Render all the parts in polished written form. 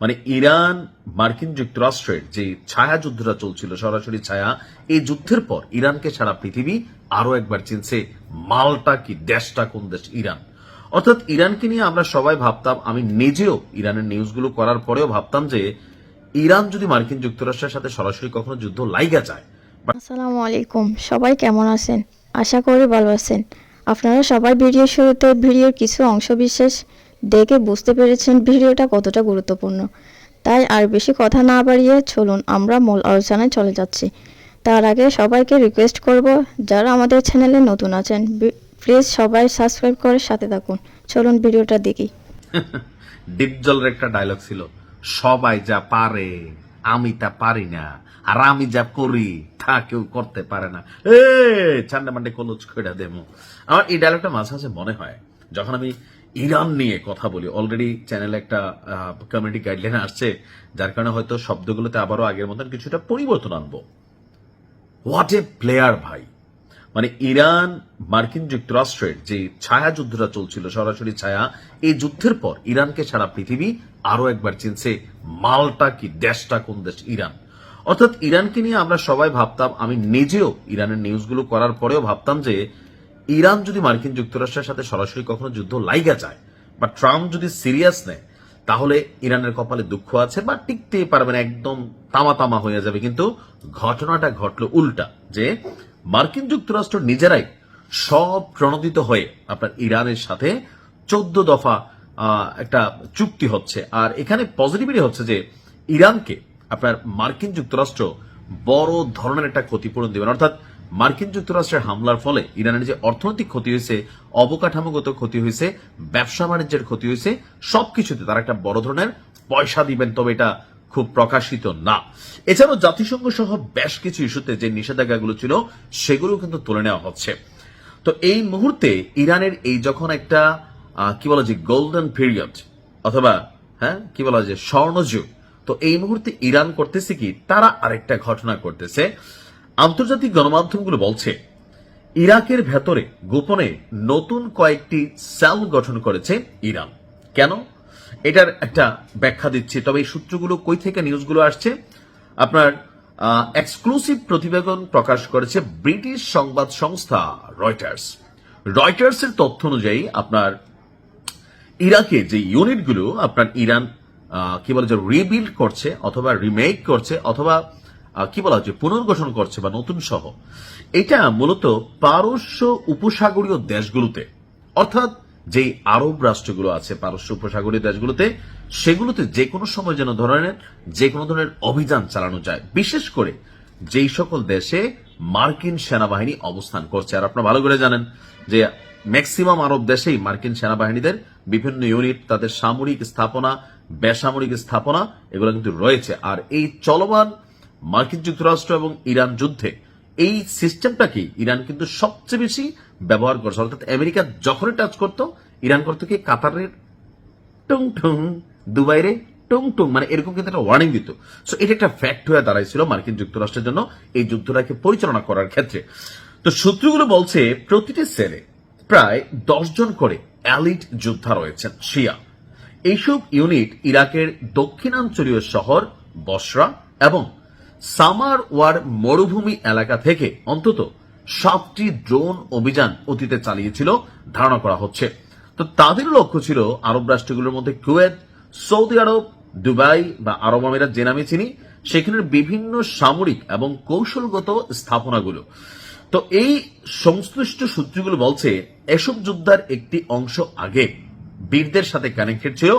মানে ইরান মার্কিন যুক্তরাষ্ট্রের যে ছায়া যুদ্ধটা চলছিল, সরাসরি ছায়া, এই যুদ্ধের পর ইরানকে সারা পৃথিবী আরো একবার চিনছে। মালটা কি দেশটা কোন দেশ? ইরান। অর্থাৎ ইরানকে নিয়ে আমরা সবাই ভাবতাম, আমি নিজেও ইরানের নিউজগুলো করার পরেও ভাবতাম যে ইরান যদি মার্কিন যুক্তরাষ্ট্রের সাথে সরাসরি কখনো যুদ্ধ লাইগা যায়। আসসালামু আলাইকুম, সবাই কেমন আছেন? আশা করি ভালো আছেন। আপনারা সবাই ভিডিওর শুরুতে ভিডিওর কিছু অংশবিশেষ দেখে বুঝতে পেরেছেন ভিডিওটা কতটা গুরুত্বপূর্ণ। তাই আর বেশি কথা না বাড়িয়ে চলুন আমরা মূল আলোচনায় চলে যাচ্ছি। তার আগে সবাইকে রিকোয়েস্ট করব, যারা আমাদের চ্যানেলে নতুন আছেন প্লিজ সবাই সাবস্ক্রাইব করে সাথে থাকুন। চলুন ভিডিওটা দেখি। ডিপ জলের একটা ডায়লগ ছিল, সবাই যা পারে আমি তা পারি না, আর আমি যা করি তা কেউ করতে পারে না। ছান্ডা মান্ডে কলজ খৈড়া দেমো। আমার এই ডায়লগটা মাঝে মাঝে মনে হয় যখন আমি ইরান নিয়ে কথা বলি। অলরেডি চ্যানেলে একটা কমিউনিটি গাইডলাইন আসছে, যার কারণে হয়তো শব্দগুলোতে আবারও আগের মতন কিছুটা পরিবর্তন আনবো। হোয়াট এ প্লেয়ার ভাই! মানে ইরান মার্কিন যুক্তরাষ্ট্রের যে ছায়া যুদ্ধটা চলছিল, সরাসরি ছায়া, এই যুদ্ধের পর ইরানকে সারা পৃথিবী আরো একবার চিনছে। মালটা কি দেশটা কোন দেশ? ইরান। অর্থাৎ ইরানকে নিয়ে আমরা সবাই ভাবতাম, আমি নিজেও ইরানের নিউজগুলো করার পরেও ভাবতাম যে ইরান যদি মার্কিন যুক্তরাষ্ট্রের সাথে সরাসরি কখনো যুদ্ধ লাইগা যায় বা ট্রাম্প যদি সিরিয়াস নেয়, তাহলে ইরানের কপালে দুঃখ আছে বা টিকতেই পারবে না, একদম তামা তামা হয়ে যাবে। কিন্তু ঘটনাটা ঘটলো উল্টা, যে মার্কিন যুক্তরাষ্ট্র নিজেরাই সব প্রণোদিত হয়ে আপনার ইরানের সাথে 14 দফা একটা চুক্তি হচ্ছে। আর এখানে পজিটিভিটি হচ্ছে যে ইরানকে আপনার মার্কিন যুক্তরাষ্ট্র বড় ধরনের একটা ক্ষতিপূরণ দিবেন। অর্থাৎ মার্কিন যুক্তরাষ্ট্রের হামলার ফলে ইরানের যে অর্থনৈতিক ক্ষতি হয়েছে, অবকাঠামোগত ক্ষতি হয়েছে, ব্যবসা বাণিজ্যের ক্ষতি হয়েছে, সবকিছুতে তারা একটা বড় ধরনের পয়সা দিবেন। তবে এটা খুব প্রকাশিত না। এছাড়াও জাতিসংঘ সহ বেশ কিছু ইস্যুতে যে নিষেধাজ্ঞাগুলো ছিল সেগুলো কিন্তু তুলে নেওয়া হচ্ছে। তো এই মুহূর্তে ইরানের এই যখন একটা কি বলা যে গোল্ডেন পিরিয়ড, অথবা কি বলা যে স্বর্ণযুগ, তো এই মুহূর্তে ইরান করতেছে কি, তারা আরেকটা ঘটনা করতেছে। আন্তর্জাতিক গণমাধ্যমগুলো বলছে ইরাকের ভেতরে গোপনে নতুন কয়েকটি সেল গঠন করেছে ইরান। কেন? এটার একটা ব্যাখ্যা দিচ্ছি। তবে এই সূত্রগুলো কই থেকে নিউজগুলো আসছে, আপনার এক্সক্লুসিভ প্রতিবেদন প্রকাশ করেছে ব্রিটিশ সংবাদ সংস্থা রয়টার্স। রয়টার্সের তথ্য অনুযায়ী আপনার ইরাকে যে ইউনিটগুলো আপনার ইরান কি বলে যে রিবিল্ড করছে, অথবা রিমেক করছে, অথবা কি বলা হচ্ছে পুনর্গঠন করছে বা নতুন সহ, এটা মূলত পারস্য উপসাগরীয় দেশগুলোতে, অর্থাৎ যে আরব রাষ্ট্রগুলো আছে পারস্য উপসাগরীয় দেশগুলোতে, সেগুলোতে যে কোনো সময় যে কোনো ধরনের অভিযান চালানো যায়, বিশেষ করে যেই সকল দেশে মার্কিন সেনাবাহিনী অবস্থান করছে। আর আপনারা ভালো করে জানেন যে ম্যাক্সিমাম আরব দেশেই মার্কিন সেনাবাহিনীদের বিভিন্ন ইউনিট, তাদের সামরিক স্থাপনা, বেসামরিক স্থাপনা, এগুলো কিন্তু রয়েছে। আর এই চলমান মার্কিন যুক্তরাষ্ট্র এবং ইরান যুদ্ধে এই সিস্টেমটাকে ইরান কিন্তু সবচেয়ে বেশি ব্যবহার করছে। অর্থাৎ আমেরিকা যখনই টাচ করতো, ইরান করতো কি কাতারের টুং টুং, দুবাইরে টুং টুং, মানে এরকম কিন্তু একটা ওয়ার্নিং দিত। সো এটা একটা ফ্যাক্ট হয়ে দাঁড়াইছিল মার্কিন যুক্তরাষ্ট্রের জন্য এই যুদ্ধটাকে পরিচালনা করার ক্ষেত্রে। তো সূত্রগুলো বলছে প্রতিটি সেলে প্রায় 10 জন করে এলিট যোদ্ধা রয়েছেন শিয়া। এইসব ইউনিট ইরাকের দক্ষিণাঞ্চলীয় শহর বসরা এবং সামার ওয়ার মরুভূমি এলাকা থেকে অন্তত 7টি ড্রোন অভিযান অতীতে চালিয়েছিল ধারণা করা হচ্ছে। তো তাদের লক্ষ্য ছিল আরব রাষ্ট্রগুলোর মধ্যে কুয়েত, সৌদি আরব, দুবাই বা আরব আমিরাত যে নামে চিনি, সেখানের বিভিন্ন সামরিক এবং কৌশলগত স্থাপনাগুলো। তো এই সংশ্লিষ্ট সূত্রগুলো বলছে এসব যুদ্ধের একটি অংশ আগে বীরদের সাথে কানেক্টেড ছিল,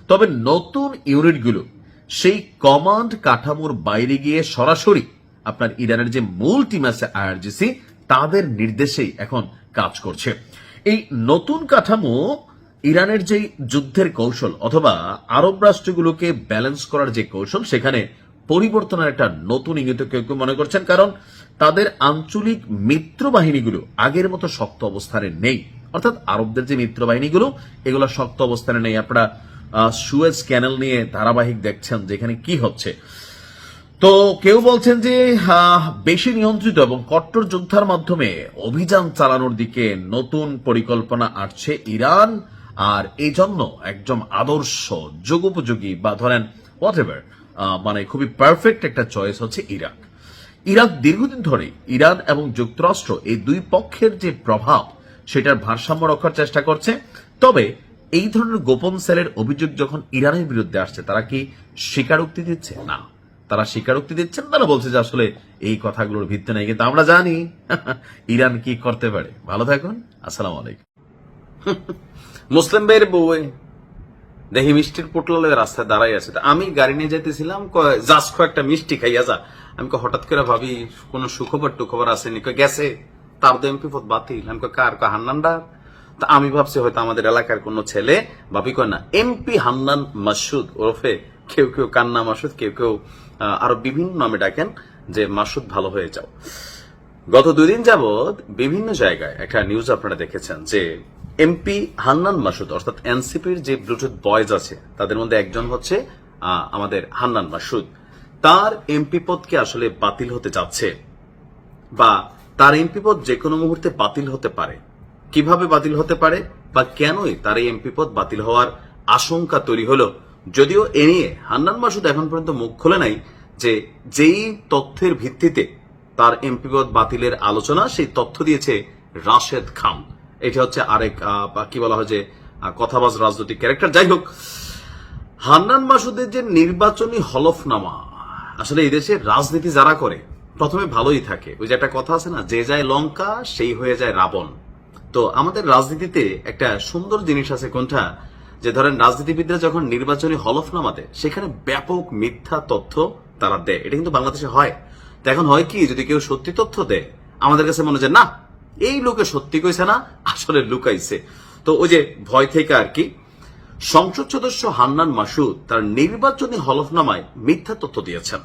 তবে নতুন ইউনিটগুলো সেই কমান্ড কাঠামোর বাইরে গিয়ে সরাসরি আপনার ইরানের যে মূল টিম আছে আইআরজিসি, তাদের নির্দেশেই এখন কাজ করছে। এই নতুন কাঠামো ইরানের যে যুদ্ধের কৌশল অথবা আরব রাষ্ট্রগুলোকে ব্যালেন্স করার যে কৌশল, সেখানে পরিবর্তনের একটা নতুন ইঙ্গিত কেউ কেউ মনে করছেন। কারণ তাদের আঞ্চলিক মিত্র বাহিনীগুলো আগের মতো শক্ত অবস্থানে নেই। অর্থাৎ আরবদের যে মিত্র বাহিনীগুলো, এগুলো শক্ত অবস্থানে নেই। আপনারা সুয়েজ ক্যানেল নিয়ে ধারাবাহিক দেখছেন যেখানে কি হচ্ছে। তো কেউ বলছেন যে বেশি নিয়ন্ত্রিত এবং কট্টর যুদ্ধের মাধ্যমে অভিযান চালানোর দিকে নতুন পরিকল্পনা আসছে ইরান। আর এই জন্য একদম আদর্শ যুগোপযোগী বা ধরেন হোয়াট এভার, মানে খুবই পারফেক্ট একটা চয়েস হচ্ছে ইরাক। ইরাক দীর্ঘদিন ধরে ইরান এবং যুক্তরাষ্ট্র এই দুই পক্ষের যে প্রভাব সেটার ভারসাম্য রক্ষার চেষ্টা করছে। তবে এই ধরনের গোপন সেলের অভিযোগ যখন ইরানের বিরুদ্ধে আসছে, তারা কি স্বীকারোক্তি দিচ্ছে? না, তারা স্বীকারোক্তি দিচ্ছেন। তারা বলছে যে আসলে এই কথাগুলোর ভিত্তি নেই, কিন্তু আমরা জানি ইরান কি করতে পারে। ভালো থাকুন, আসসালামু আলাইকুম। মুসলিম ভাইয়ের বউ দেখি মিষ্টির পোটলা রাস্তায় দাঁড়াই আছে, তা আমি গাড়ি নিয়ে যাইতেছিলাম, জাস্ট একটা মিষ্টি খাইয়া যা। আমি হঠাৎ করে ভাবি কোন সুখবর টুখবর আসেনি, গেছে তার তো এমপি পদ বাতিল। আমি কার হান্নানডার। তা আমি ভাবছি হয়তো আমাদের এলাকার কোন ছেলে, ভাবি কয় না, এমপি হান্নান মাসুদ ওরফে কেউ কেউ কান্না মাসুদ, কেউ কেউ আরো বিভিন্ন নামে ডাকেন, যে মাসুদ ভালো হয়ে যাও। গত 2 দিন যাবৎ বিভিন্ন জায়গায় একটা নিউজ আপনারা দেখেছেন যে এমপি হান্নান মাসুদ অর্থাৎ এনসিপির যে ব্লুটুথ বয়েজ আছে তাদের মধ্যে একজন হচ্ছে আমাদের হান্নান মাসুদ। তার এমপি পদকে আসলে বাতিল হতে যাচ্ছে, বা তার এমপি পদ যে কোনো মুহূর্তে বাতিল হতে পারে। কিভাবে বাতিল হতে পারে বা কেনই তার এই এমপি পদ বাতিল হওয়ার আশঙ্কা তৈরি হলো, যদিও এ নিয়ে হান্নান মাসুদ এখন পর্যন্ত মুখ খোলে নাই যে যেই তথ্যের ভিত্তিতে তার এমপি পদ বাতিলের আলোচনা, সেই তথ্য দিয়েছে রাশেদ খান। এটা হচ্ছে আরেক কি বলা হয় যে কথাবাজ রাজনৈতিক ক্যারেক্টার। যাই হোক, হান্নান মাসুদের যে নির্বাচনী হলফনামা, আসলে এই দেশে রাজনীতি যারা করে প্রথমে ভালোই থাকে। ওই যে একটা কথা আছে না, যে যায় লঙ্কা সেই হয়ে যায় রাবণ। তো আমাদের রাজনীতিতে একটা সুন্দর জিনিস আছে কোনটা, যে ধরেন রাজনীতিবিদরা যখন নির্বাচনী হলফনামা দেয় সেখানে ব্যাপক মিথ্যা তথ্য তারা দেয়। এটা কিন্তু বাংলাদেশে হয়। তো এখন হয় কি, যদি কেউ সত্যি তথ্য দেয় আমাদের কাছে মনে হয় না এই লোকে সত্যি কইছে না, আসলে লুকাইছে। তো ওই যে ভয় থেকে আর কি। সংসদ সদস্য হান্নান মাসুদ তার নির্বাচনী হলফনামায় মিথ্যা তথ্য দিয়েছেন।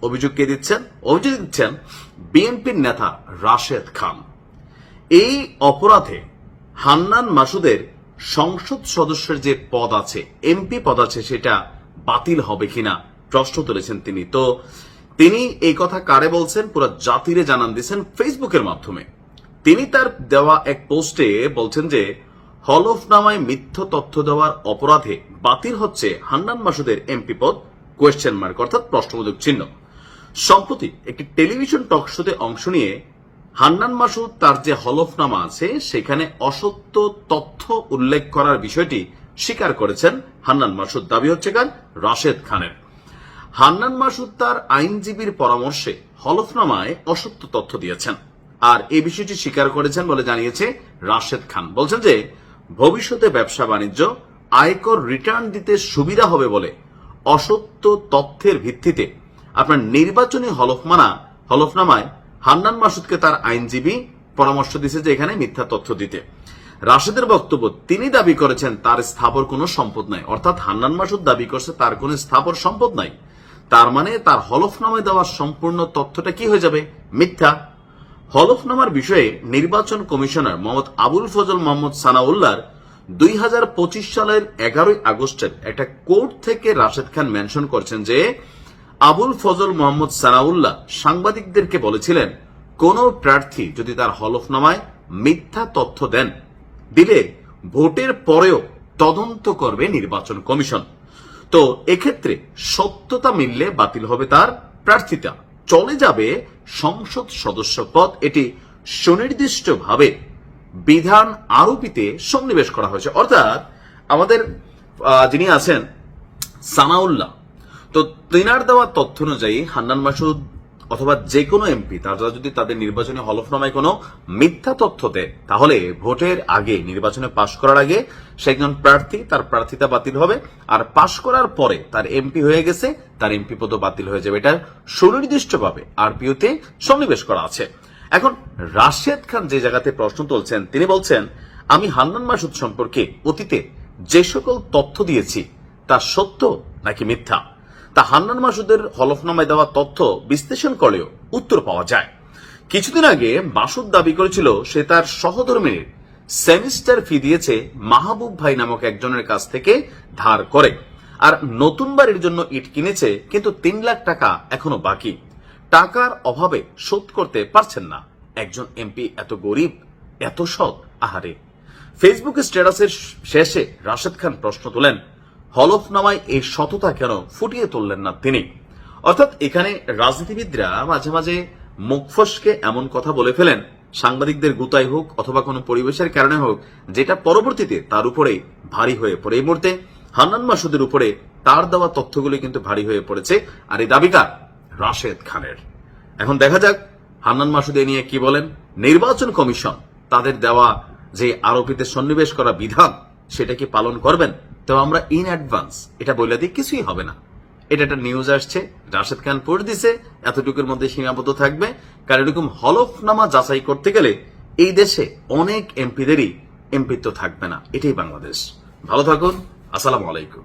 অভিযোগ কে দিচ্ছেন? অভিযোগ দিচ্ছেন বিএনপির নেতা রাশেদ খান। এই অপরাধে হান্নান মাসুদের সংসদ সদস্যের যে পদ আছে, এমপি পদ আছে, সেটা বাতিল হবে কিনা প্রশ্ন তুলেছেন তিনি। তো তিনি এই কথা কারে বলছেন, পুরো জাতিরে জানান দিয়েছেন ফেসবুকের মাধ্যমে। তিনি তার দেওয়া এক পোস্টে বলছেন যে হলফনামায় মিথ্যা তথ্য দেওয়ার অপরাধে বাতিল হচ্ছে হান্নান মাসুদের এমপি পদ, কোয়েশ্চেন মার্ক অর্থাৎ প্রশ্নবোধক চিহ্ন। সম্প্রতি একটি টেলিভিশন টক শোতে অংশ নিয়ে হান্নান মাসুদ তার যে হলফনামা আছে সেখানে অসত্য তথ্য উল্লেখ করার বিষয়টি স্বীকার করেছেন হান্নান মাসুদ। দাবি হচ্ছে কার? রাশেদ খানের। হান্নান মাসুদ তার আইনজীবীর পরামর্শে হলফনামায় অসত্য তথ্য দিয়েছেন, আর এই বিষয়টি স্বীকার করেছেন বলে জানিয়েছে রাশেদ খান। বলছেন যে ভবিষ্যতে ব্যবসা বাণিজ্য, আয়কর রিটার্ন দিতে সুবিধা হবে বলে অসত্য তথ্যের ভিত্তিতে আপনার নির্বাচনী হলফনামায় হান্নান মাসুদকে তার আইনজীবী পরামর্শ দিয়েছে যে এখানে মিথ্যা তথ্য দিতে। রাশেদের বক্তব্য, তিনি দাবি করেছেন তার স্থাবর কোনো সম্পদ নাই, অর্থাৎ হান্নান মাসুদ দাবি করছে তার কোনো স্থাবর সম্পদ নাই। তার মানে তার হলফনামায় দেওয়া সম্পূর্ণ তথ্যটা কি হয়ে যাবে? মিথ্যা। হলফনামার বিষয়ে নির্বাচন কমিশনার মোহাম্মদ আবুল ফজল মোহাম্মদ সানাউল্লাহর 2025 সালের 11 আগস্টের একটা কোর্ট থেকে রাশেদ খান মেনশন করছেন যে আবুল ফজল মোহাম্মদ সানাউল্লাহ সাংবাদিকদেরকে বলেছিলেন কোন প্রার্থী যদি তার হলফনামায় মিথ্যা তথ্য দিলে ভোটের পরেও তদন্ত করবে নির্বাচন কমিশন। তো এক্ষেত্রে সত্যতা মিললে বাতিল হবে তার প্রার্থিতা, চলে যাবে সংসদ সদস্য পদ। এটি সুনির্দিষ্টভাবে বিধান আরোপিতে সন্নিবেশ করা হয়েছে। অর্থাৎ আমাদের যিনি আছেন সানাউল্লাহ, তো তিনার দেওয়া তথ্য অনুযায়ী হান্নান মাসুদ অথবা যে কোনো এমপি তারা যদি তাদের নির্বাচনী হলফনামায় কোনো মিথ্যা তথ্য দেয়, তাহলে ভোটের আগে, নির্বাচনে পাশ করার আগে সে একজন প্রার্থী, তার প্রার্থিতা বাতিল হবে। আর পাশ করার পরে তার এমপি হয়ে গেছে, তার এমপি পদও বাতিল হয়ে যাবে। এটা সুনির্দিষ্টভাবে আরপিওতে সন্নিবেশ করা আছে। এখন রাশেদ খান যে জায়গাতে প্রশ্ন তুলছেন, তিনি বলছেন আমি হান্নান মাসুদ সম্পর্কে অতীতে যে সকল তথ্য দিয়েছি তা সত্য নাকি মিথ্যা, তা হান্নান মাসুদের হলফনামায় দেওয়া তথ্য বিশ্লেষণ করলেও উত্তর পাওয়া যায়। কিছুদিন আগে মাসুদ দাবি করেছিল সে তার সহধর্মিনীর সেমিস্টার ফি দিয়েছে মাহবুব ভাই নামক একজনের কাছ থেকে ধার করে, আর নতুন বাড়ির জন্য ইট কিনেছে, কিন্তু 3 লাখ টাকা এখনো বাকি, টাকার অভাবে শোধ করতে পারছেন না। একজন এমপি এত গরিব, এত সৎ, আহারে। ফেসবুক স্ট্যাটাসের শেষে রাশেদ খান প্রশ্ন তোলেন হলফনামায় এই সততা কেন ফুটিয়ে তুললেন না তিনি? অর্থাৎ এখানে রাজনীতিবিদরা মাঝে মাঝে মুখ ফসকে এমন কথা বলে ফেলেন, সাংবাদিকদের গুতাই হোক অথবা কোনো পরিবেশের কারণে হোক, যেটা পরবর্তীতে তার উপরে ভারী হয়ে পড়ে। এই মুহূর্তে হান্নান মাসুদের উপরে তার দেওয়া তথ্যগুলি কিন্তু ভারী হয়ে পড়েছে, আর এই দাবিটা রাশেদ খানের। এখন দেখা যাক হান্নান মাসুদ এ নিয়ে কি বলেন। নির্বাচন কমিশন তাদের দেওয়া যে আরোপিতে সন্নিবেশ করা বিধান সেটা কি পালন করবেন? তো আমরা ইন অ্যাডভান্স এটা বলে দিই কিছুই হবে না। এটা একটা নিউজ আসছে, রাশেদ খান পড়ে দিছে, এতটুকুর মধ্যে সীমাবদ্ধ থাকবে। কারণ এরকম হলফনামা যাচাই করতে গেলে এই দেশে অনেক এমপিদেরই এমপিত্ব থাকবে না। এটাই বাংলাদেশ। ভালো থাকুন, আসসালামু আলাইকুম।